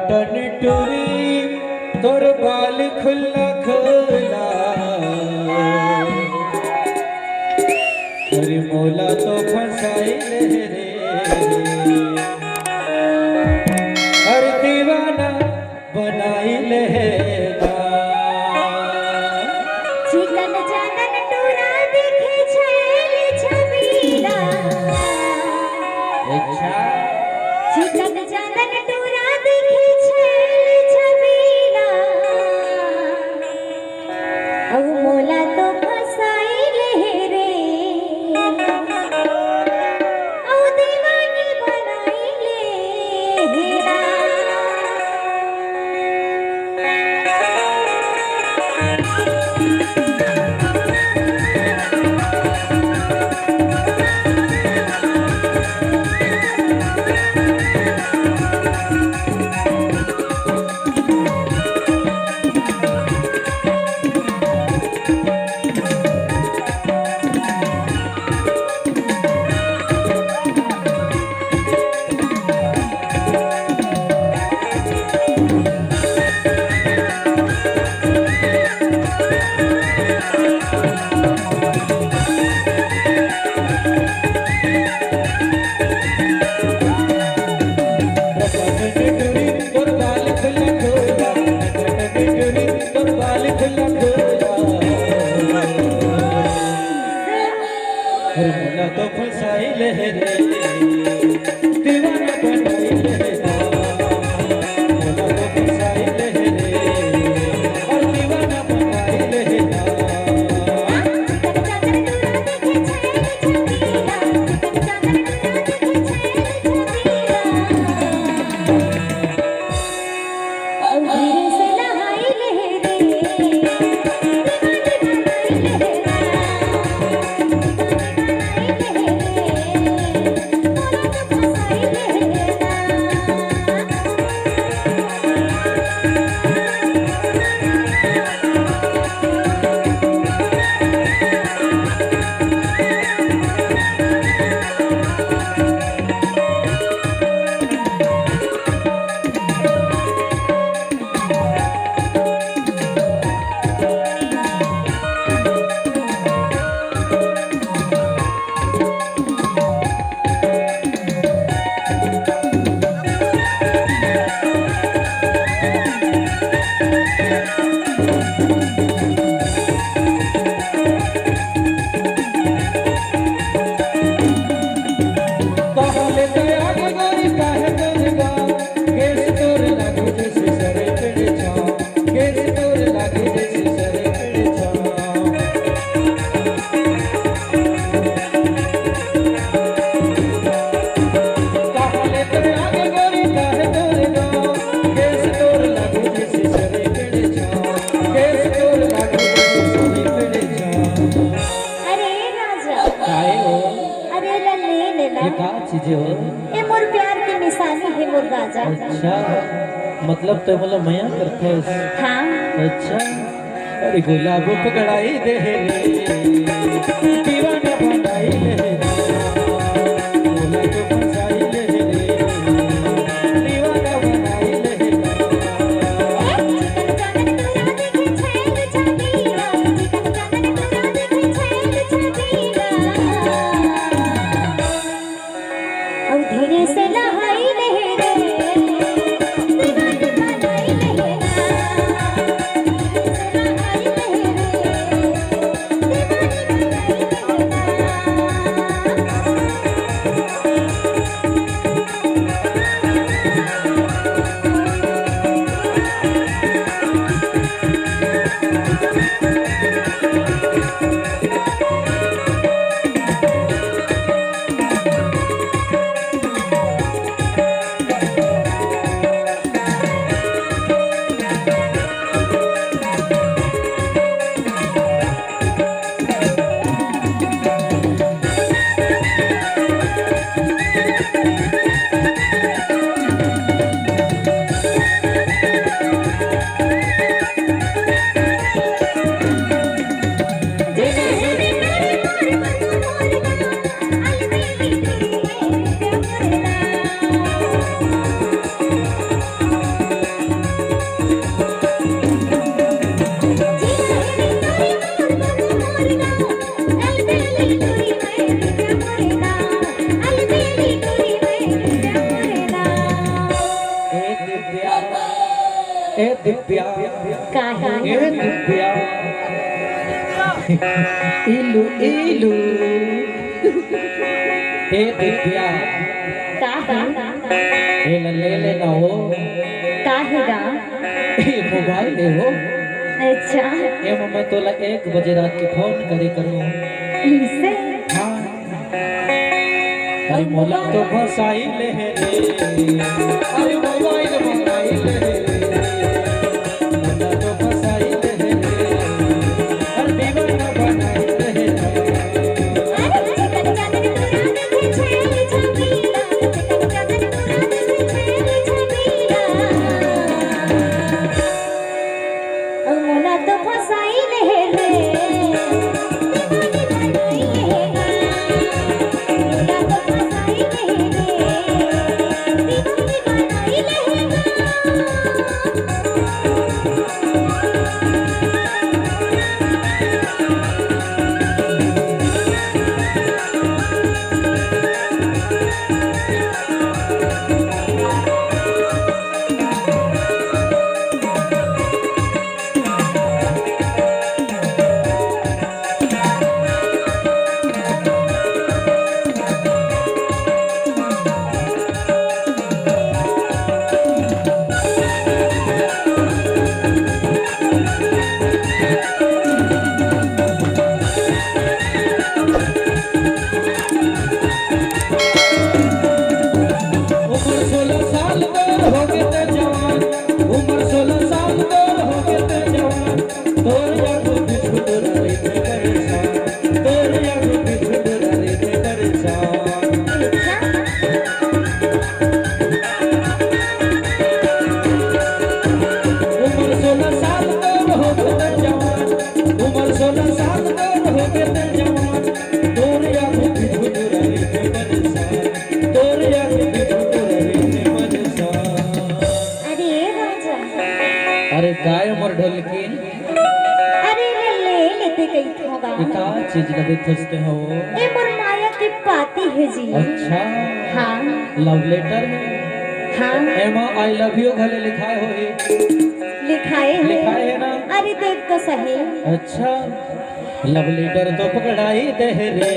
Ton टूरी तोर बाल खुला खुला अरे मौला तो फसाई रे अरे दीवाना बनाई लेगा चिकन चांदन टूरा देखे छैल छबीला अच्छा चिकन चांदन टूरा देखे छैल छबीला अब मोला तो फसाई रे औ दीवानी बनाई लेगा मोला तो फसाई ले रे दीवाना बनाई लेगा मोला तो फसाई ले रे और दीवाना बनाई लेगा चीजें हो ये मोर प्यार की निशानी है मोर राजा। अच्छा मतलब तो बोला मया करते है हाँ अच्छा अरे गुलाब पकड़ाई दे दीवाना बनाई ले मोला तो फसाई ले दीवाना बनाई ले धीरे से नहाई रे दीवानी बनाई लेगा। दिव्या इलू इलू हे दिव्या ये ले लेना हो काहेगा ये मोबाइल ले हो अच्छा ये मैं तोला 1 बजे रात के फोन करे करूँ इसे हाँ अरे मोला तो फसाई ले अरे मोबाइल मंगाई ले मोला तो फसाई ले अरे दीवाना बनाई ले अरे चिकन चादर तोरा देखे छेल छबीला चिकन चादर तोरा देखे छेल छबीला मोला तो फसाई ले रे अरे काय मोर ढोलकी अरे ले लेते गई होगा का चीज लगे थसते हो ये मोर माया की पाती है जी अच्छा हाँ लव लेटर है हाँ एमा आई लव यू घले लिखाए हो लिखाए है ना अरे देख तो सही अच्छा लव लेटर तो पकड़ाई दे रे